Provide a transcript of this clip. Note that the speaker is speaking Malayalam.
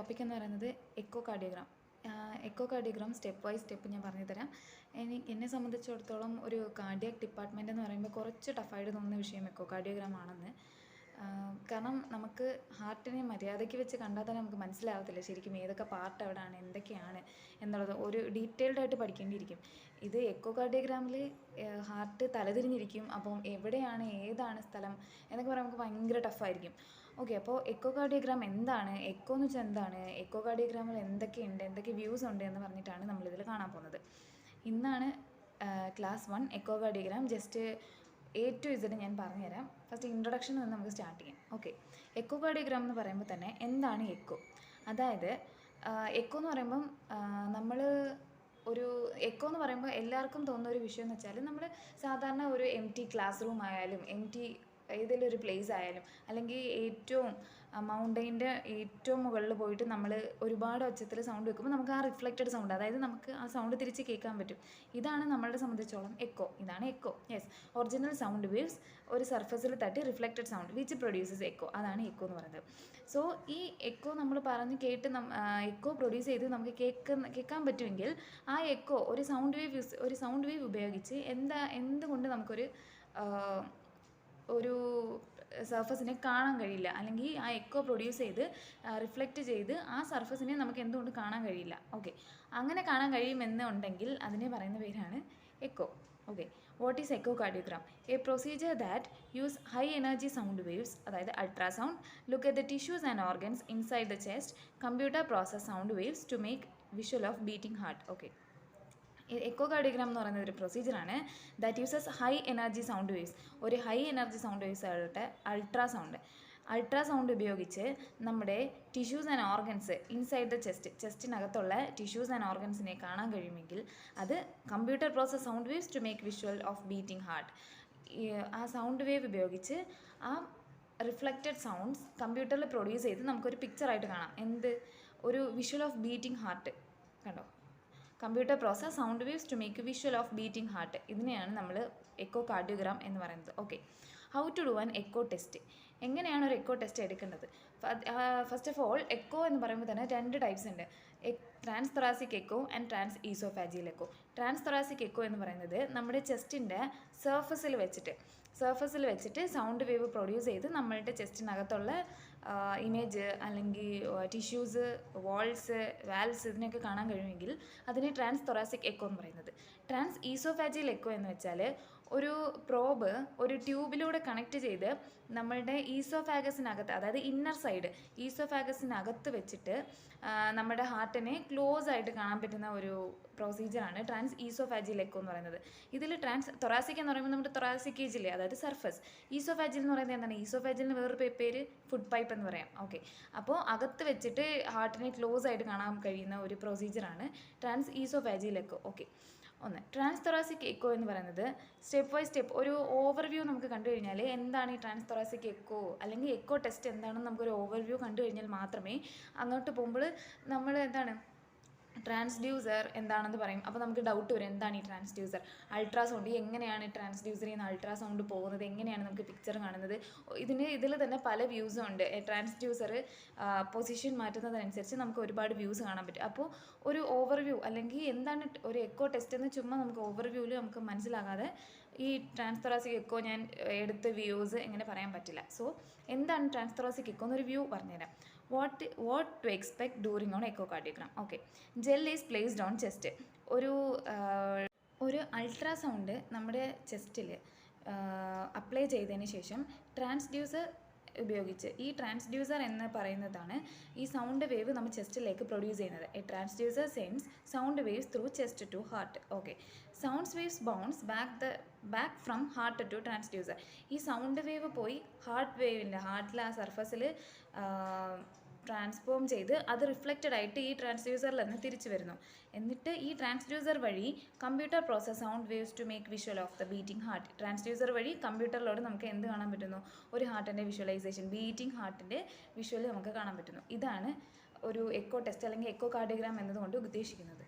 ടോപ്പിക് എന്ന് പറയുന്നത് echocardiogram. Echocardiogram step by step ഞാൻ പറഞ്ഞു തരാം. എന്നെ സംബന്ധിച്ചിടത്തോളം ഒരു കാർഡിയാക് ഡിപ്പാർട്ട്മെൻറ്റ് എന്ന് പറയുമ്പോൾ കുറച്ച് ടഫായിട്ട് തോന്നുന്ന വിഷയം എക്കോ കാർഡിയോഗ്രാം ആണെന്ന്. കാരണം നമുക്ക് ഹാർട്ടിനെ മര്യാദയ്ക്ക് വെച്ച് കണ്ടാൽ തന്നെ നമുക്ക് മനസ്സിലാവത്തില്ല ശരിക്കും ഏതൊക്കെ പാർട്ട് എവിടെയാണ് എന്തൊക്കെയാണ് എന്നുള്ളത് ഒരു ഡീറ്റെയിൽഡ് ആയിട്ട് പഠിക്കേണ്ടിയിരിക്കും. ഇത് എക്കോ കാർഡിയോഗ്രാമിൽ ഹാർട്ട് തലതിരിഞ്ഞിരിക്കും. അപ്പം എവിടെയാണ് ഏതാണ് സ്ഥലം എന്നൊക്കെ പറയുമ്പോൾ നമുക്ക് ഭയങ്കര ടഫായിരിക്കും. ഓക്കെ, അപ്പോൾ എക്കോ കാർഡിയോഗ്രാം എന്താണ്, എക്കോ എന്ന് വെച്ചാൽ എന്താണ്, എക്കോ കാർഡിയോഗ്രാമിൽ എന്തൊക്കെയുണ്ട്, എന്തൊക്കെ വ്യൂസ് ഉണ്ട് എന്ന് പറഞ്ഞിട്ടാണ് നമ്മളിതിൽ കാണാൻ പോകുന്നത്. ഇന്നാണ് class 1 echocardiogram. Just A to Z ഞാൻ പറഞ്ഞുതരാം. ഫസ്റ്റ് ഇൻട്രൊഡക്ഷനിൽ നിന്ന് നമുക്ക് സ്റ്റാർട്ട് ചെയ്യാം. ഓക്കെ, എക്കോ കാർഡിയോഗ്രാം എന്ന് പറയുമ്പോൾ തന്നെ എന്താണ് എക്കോ? അതായത് എക്കോ എന്ന് പറയുമ്പം നമ്മൾ ഒരു എക്കോ എന്ന് പറയുമ്പോൾ എല്ലാവർക്കും തോന്നുന്ന ഒരു വിഷയം എന്ന് വെച്ചാൽ നമ്മൾ സാധാരണ ഒരു ക്ലാസ് റൂം ആയാലും ഏതെങ്കിലും ഒരു പ്ലേസ് ആയാലും അല്ലെങ്കിൽ ഏറ്റവും മൗണ്ടൈൻ്റെ ഏറ്റവും മുകളിൽ പോയിട്ട് നമ്മൾ ഒരുപാട് ഒച്ചത്തിൽ സൗണ്ട് വെക്കുമ്പോൾ നമുക്ക് ആ റിഫ്ലക്റ്റഡ് സൗണ്ട്, അതായത് നമുക്ക് ആ സൗണ്ട് തിരിച്ച് കേൾക്കാൻ പറ്റും. ഇതാണ് നമ്മളെ സംബന്ധിച്ചോളം എക്കോ. ഇതാണ് echo. Yes, original sound waves ഒരു സർഫസിൽ തട്ടി reflected sound which produces echo. അതാണ് എക്കോ എന്ന് പറയുന്നത്. സോ ഈ എക്കോ നമ്മൾ പറഞ്ഞ് കേട്ട് എക്കോ പ്രൊഡ്യൂസ് ചെയ്ത് നമുക്ക് കേൾക്കാൻ പറ്റുമെങ്കിൽ ആ എക്കോ ഒരു സൗണ്ട് വേവ് ഉപയോഗിച്ച് എന്തുകൊണ്ട് നമുക്കൊരു സർഫസിനെ കാണാൻ കഴിയില്ല, അല്ലെങ്കിൽ ആ എക്കോ പ്രൊഡ്യൂസ് ചെയ്ത് റിഫ്ലക്റ്റ് ചെയ്ത് ആ സർഫസിനെ നമുക്ക് എന്തുകൊണ്ട് കാണാൻ കഴിയില്ല. ഓക്കെ, അങ്ങനെ കാണാൻ കഴിയുമെന്നുണ്ടെങ്കിൽ അതിനെ പറയുന്ന പേരാണ് echo. Okay, what is echocardiogram? A procedure that use high energy sound waves, അതായത് ultrasound, look at the tissues and organs inside the chest, computer process sound waves to make visual of beating heart. Okay, echocardiogram എന്ന് പറയുന്ന ഒരു പ്രൊസീജിയറാണ് that uses high energy sound waves. ഒരു ഹൈ എനർജി സൗണ്ട് വേവ്സ് ആയിട്ട് അൾട്രാസൗണ്ട് ഉപയോഗിച്ച് നമ്മുടെ tissues and organs inside the ചെസ്റ്റിനകത്തുള്ള ടിഷ്യൂസ് ആൻഡ് ഓർഗൻസിനെ കാണാൻ കഴിയുമെങ്കിൽ അത് computer process sound waves to make visual of beating heart. ആ സൗണ്ട് വേവ് ഉപയോഗിച്ച് ആ റിഫ്ലക്റ്റഡ് സൗണ്ട്സ് കമ്പ്യൂട്ടറിൽ പ്രൊഡ്യൂസ് ചെയ്ത് നമുക്കൊരു പിക്ചറായിട്ട് കാണാം. ഒരു വിഷ്വൽ ഓഫ് ബീറ്റിംഗ് ഹാർട്ട്. കണ്ടോ, computer process sound waves to make visual of beating heart. ഇതിനെയാണ് നമ്മൾ എക്കോ കാർഡിയോഗ്രാം എന്ന് പറയുന്നത്. Okay, how to do an echo test? എങ്ങനെയാണ് ഒരു എക്കോ ടെസ്റ്റ് എടുക്കേണ്ടത്? ഫസ്റ്റ് ഓഫ് ഓൾ, എക്കോ എന്ന് പറയുമ്പോൾ തന്നെ 2 ടൈപ്സ് ഉണ്ട്. Transthoracic echo and transoesophageal echo. Transthoracic echo എന്ന് പറയുന്നത് നമ്മുടെ ചെസ്റ്റിൻ്റെ സർഫസിൽ വെച്ചിട്ട് സൗണ്ട് വേവ് പ്രൊഡ്യൂസ് ചെയ്ത് നമ്മളുടെ ചെസ്റ്റിനകത്തുള്ള ഇമേജ് അല്ലെങ്കിൽ ടിഷ്യൂസ്, വാൾസ്, വാൽവ്സ് ഇതിനൊക്കെ കാണാൻ കഴിയുമെങ്കിൽ അതിനെ ട്രാൻസ് തൊറാസിക് എക്കോ എന്ന് പറയുന്നത്. ട്രാൻസ് ഈസോഫാജിയൽ എക്കോ എന്ന് വെച്ചാൽ ഒരു പ്രോബ് ഒരു ട്യൂബിലൂടെ കണക്ട് ചെയ്ത് നമ്മളുടെ ഈസോഫാഗസിനകത്ത്, അതായത് ഇന്നർ സൈഡ് ഈസോഫാഗസിനകത്ത് വെച്ചിട്ട് നമ്മുടെ ഹാർട്ടിനെ ക്ലോസ് ആയിട്ട് കാണാൻ പറ്റുന്ന ഒരു പ്രൊസീജിയറാണ് ട്രാൻസ് ഈസോഫാജിയൽ എക്കോ എന്ന് പറയുന്നത്. ഇതിൽ ട്രാൻസ് തൊറാസിക് എന്ന് പറയുമ്പോൾ നമ്മുടെ തൊറാസിക് ഏജില്ലേ, അതായത് സർഫസ്. ഈസോഫാജിയൽ എന്ന് പറയുന്നത് എന്താണ്? ഈസോഫാജിയലിന് വേറൊരു പേര് ഫുഡ് പൈപ്പ് എന്ന് പറയാം. ഓക്കെ, അപ്പോൾ അകത്ത് വെച്ചിട്ട് ഹാർട്ടിനെ ക്ലോസ് ആയിട്ട് കാണാൻ കഴിയുന്ന ഒരു പ്രൊസീജിയറാണ് transoesophageal echo. Okay, transthoracic echo എന്ന് പറയുന്നത് സ്റ്റെപ്പ് ബൈ സ്റ്റെപ്പ് ഒരു ഓവർവ്യൂ നമുക്ക് കണ്ടു കഴിഞ്ഞാൽ എന്താണ് ഈ ട്രാൻസ് തൊറാസിക് എക്കോ അല്ലെങ്കിൽ എക്കോ ടെസ്റ്റ് എന്താണെന്ന് നമുക്കൊരു ഓവർവ്യൂ കണ്ടു കഴിഞ്ഞാൽ മാത്രമേ അങ്ങോട്ട് പോകുമ്പോൾ നമ്മൾ ട്രാൻസ്ഡ്യൂസർ എന്താണെന്ന് പറയും. അപ്പോൾ നമുക്ക് ഡൗട്ട് വരും, എന്താണ് ഈ ട്രാൻസ്ഡ്യൂസർ? അൾട്രാസൗണ്ട് എങ്ങനെയാണ് ട്രാൻസ്ഡ്യൂസറിൽ നിന്ന് അൾട്രാസൗണ്ട് പോകുന്നത്, എങ്ങനെയാണ് നമുക്ക് പിക്ചർ കാണുന്നത്? ഇതിൽ തന്നെ പല വ്യൂസും ഉണ്ട്. ട്രാൻസ്ഡ്യൂസർ പൊസിഷൻ മാറ്റുന്നതനുസരിച്ച് നമുക്ക് ഒരുപാട് വ്യൂസ് കാണാൻ പറ്റും. അപ്പോൾ ഒരു ഓവർവ്യൂ അല്ലെങ്കിൽ എന്താണ് ഒരു എക്കോ ടെസ്റ്റ് എന്ന് ചുമ്മാ നമുക്ക് ഓവർവ്യൂവിൽ നമുക്ക് മനസ്സിലാകാതെ ഈ ട്രാൻസ് തൊറാസിക് എക്കോ ഞാൻ എടുത്ത വ്യൂസ് എങ്ങനെ പറയാൻ പറ്റില്ല. സോ എന്താണ് ട്രാൻസ് തൊറാസിക് എക്കോ എന്നൊരു വ്യൂ പറഞ്ഞുതരാം. What to expect during on echocardiogram? Okay, gel is placed on chest. ഒരു അൾട്രാസൗണ്ട് നമ്മുടെ ചെസ്റ്റിൽ അപ്ലൈ ചെയ്തതിന് ശേഷം ട്രാൻസ്ഡ്യൂസർ ഉപയോഗിച്ച്, ഈ ട്രാൻസ്ഡ്യൂസർ എന്ന് പറയുന്നതാണ് ഈ സൗണ്ട് വേവ് നമ്മൾ ചെസ്റ്റിലേക്ക് പ്രൊഡ്യൂസ് ചെയ്യുന്നത്. A transducer sends sound waves through chest to heart. Okay, sounds waves bounce back from heart to transducer. ഈ സൗണ്ട് വേവ് പോയി ഹാർട്ടിൽ ആ സർഫസിൽ ട്രാൻസ്ഫോം ചെയ്ത് അത് റിഫ്ലക്റ്റഡ് ആയിട്ട് ഈ ട്രാൻസ്ഡ്യൂസറിൽ നിന്ന് തിരിച്ചു വരുന്നു. എന്നിട്ട് ഈ ട്രാൻസ്ഡ്യൂസർ വഴി computer process sound waves to make visual of the beating heart. Transducer വഴി കമ്പ്യൂട്ടറിലൂടെ നമുക്ക് എന്ത് കാണാൻ പറ്റുന്നു? ഒരു ഹാർട്ടിൻ്റെ വിഷ്വലൈസേഷൻ, ബീറ്റിംഗ് ഹാർട്ടിൻ്റെ വിഷ്വൽ നമുക്ക് കാണാൻ പറ്റുന്നു. ഇതാണ് ഒരു എക്കോ ടെസ്റ്റ് അല്ലെങ്കിൽ എക്കോ കാർഡിയോഗ്രാം എന്നതുകൊണ്ട് ഉദ്ദേശിക്കുന്നത്.